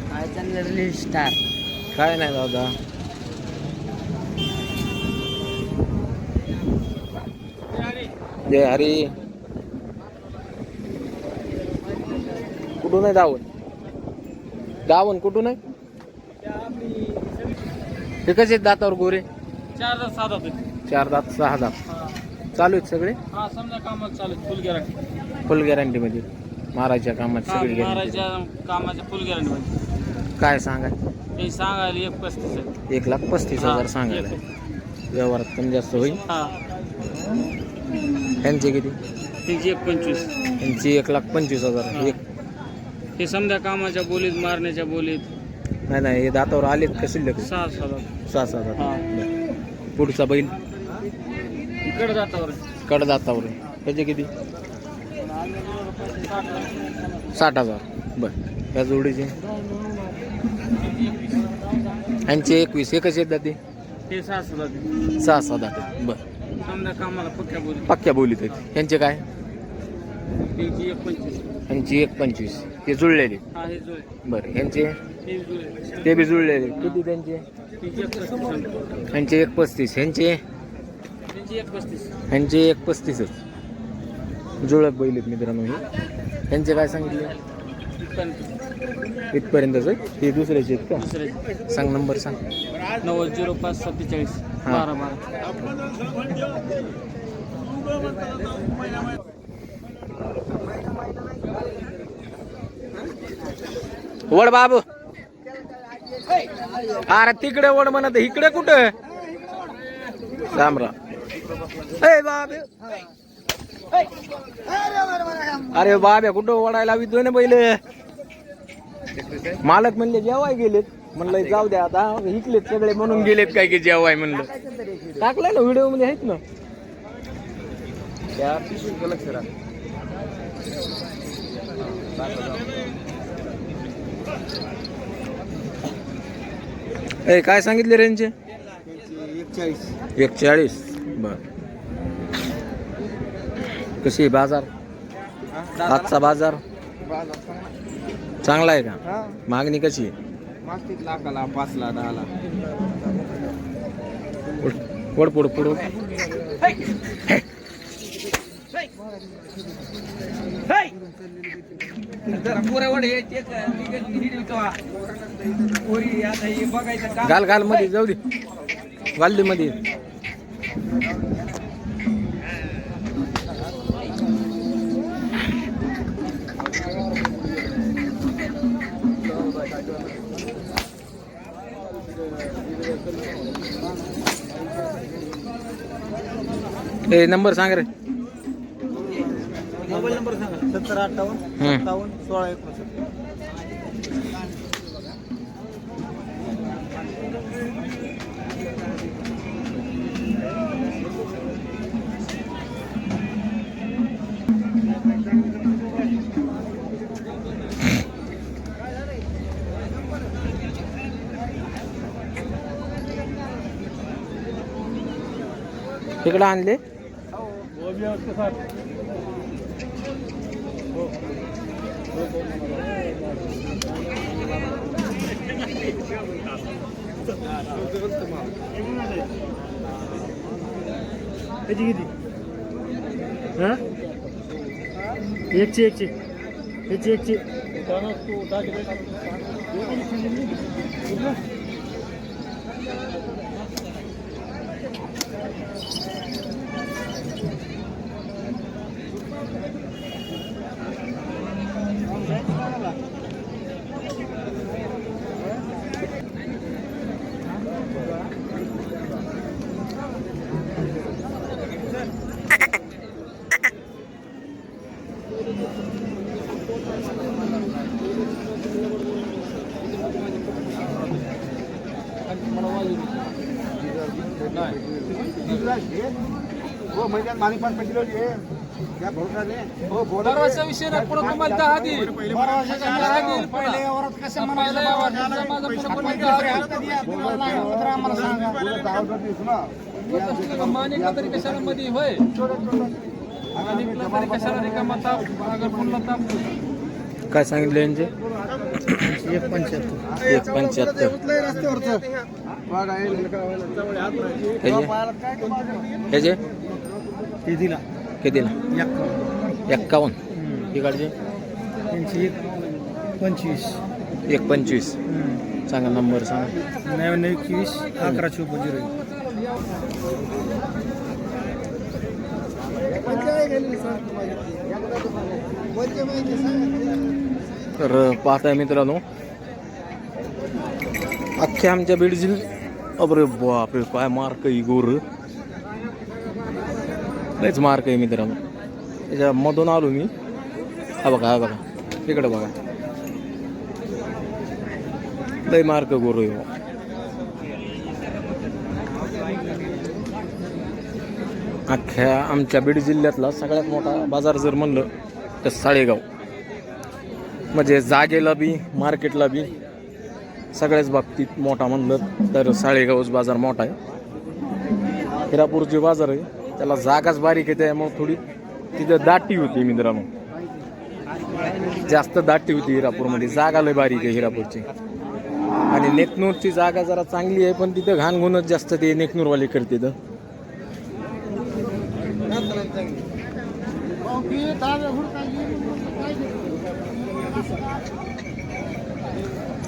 काय चाललं स्टार? काय नाही दादा. जय हरी. कुठून आहे दावण? दावण कुठून आहे? ते कसे दातावर गोरे? 4 दात 6 दात. 4 दात 6 दात चालू आहेत सगळे. हा समजा कामात चालू फुल गॅरंटी. फुल गॅरंटी मध्ये मारायच्या कामात सगळी गॅरंटी. मारायच्या कामाच्या फुल गॅरंटी मध्ये. काय सांगा? ते सांगायला 1.35 आहे. 1,35,000 सांगायला. व्यवहारात कमी जास्त होईल. हा त्यांचे किती? त्यांची 1.25. त्यांची 1,25,000. एक हे समजा कामाच्या बोलीत मारण्याच्या बोलीत. नाही हे दातावर आलेत का शिल्लक? 6 6 दात. हा. पुढचा बैल इकडे जातावर कड दातावर आहे. त्याचे किती? 60,000. बरं. या जोडीचे यांचे 21. एकच येतात ते? ते 6 6 दात. बरं. समजा कामाला पक्क्या बोलीत आहेत. यांचे काय? त्यांची 1.25. यांची 1.25. ते जुळलेले. हा हे जुळे. बरं. यांचे हे जुळे. ते बी जुळलेले. किती त्यांचे? त्यांची 1.35. यांचे 1.35. यांचे त्यांची 1.35. यांचे 1.35च. जुळत बैल आहेत मित्रांनो. हे त्यांचे काय सांगितले? इथपर्यंतच आहे. हे दुसऱ्याचे आहेत का? दुसरे सांग नंबर सांग. 900547 हा. 12 वड बाबू. अरे तिकडे वड म्हणत इकडे कुठं? रामराम. बाबे. अरे बाब्या कुठं वडायला वितोय ना बैल. मालक म्हणले जेवाय गेलेत. म्हणलं जाऊ द्या आता. इकलेत सगळे म्हणून गेलेत काय की जेवाय म्हणलं. टाकलंय ना व्हिडिओ मध्ये आहेत ना. काय सांगितले रेंजचे? 140. बर. कशी बाजार? आजचा बाजार चांगला आहे का? मागणी कशी आहे? 1,00,000 5,00,000 10,00,000. पुढ घाल मध्ये जाऊ दे. वाल्ली मध्ये. नंबर सांग रे. मोबाईल नंबर सांगा. 7058 57 16 59. इकडं आणले. किती? हा? एकची हो मैदान मालिक पास पडलो जे क्या भरोसा ने हो बोला परवाचा विषय ना पुढे तुम्हाला 10 दिल. पहिले औरत कसे म्हणायला माझा पुढे 10 आम्हाला सांगा मानिक तरी कशाला मध्ये होय. आणि तरी कशाला रिकामा ताप अगर पुन्हा ताप काय सांगितलं यांचे? 1.75. 1.75. ह्याचे कितीला? कितीला? 51. इकडचे 25. 1.25. सांगा नंबर सांगा. 9921 11 54. तर पाहताय मित्रांनो, अख्ख्या आमच्या बीड जिल्ह्यात अरे बापरे काय मार्क आहे गोर, लयच मार्क आहे मित्रांनो. त्याच्यामधून आलो मी. हा बघा इकडे बघा, लय मार्क गोर आहे. अख्ख्या आमच्या बीड जिल्ह्यातला सगळ्यात मोठा बाजार जर म्हणलं तर साळेगाव, म्हणजे जागेला बी मार्केटला बी सगळ्याच बाबतीत मोठा म्हणलं तर साळेगावच बाजार मोठा आहे. हिरापूरचे बाजार आहे त्याला जागाच बारीक आहे, त्यामुळे थोडी तिथं दाटी होती मित्रांनो, जास्त दाटी होती हिरापूरमध्ये. जागा लय बारीक आहे हिरापूरची. आणि नेकनूरची जागा जरा चांगली आहे, पण तिथं घाणगुणच जास्त ते नेकनूरवाले करते. तर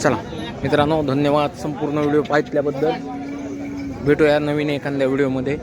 चला मित्रांनो, धन्यवाद संपूर्ण व्हिडिओ पाहिल्याबद्दल. भेटूया नवीन एखाद्या व्हिडिओमध्ये.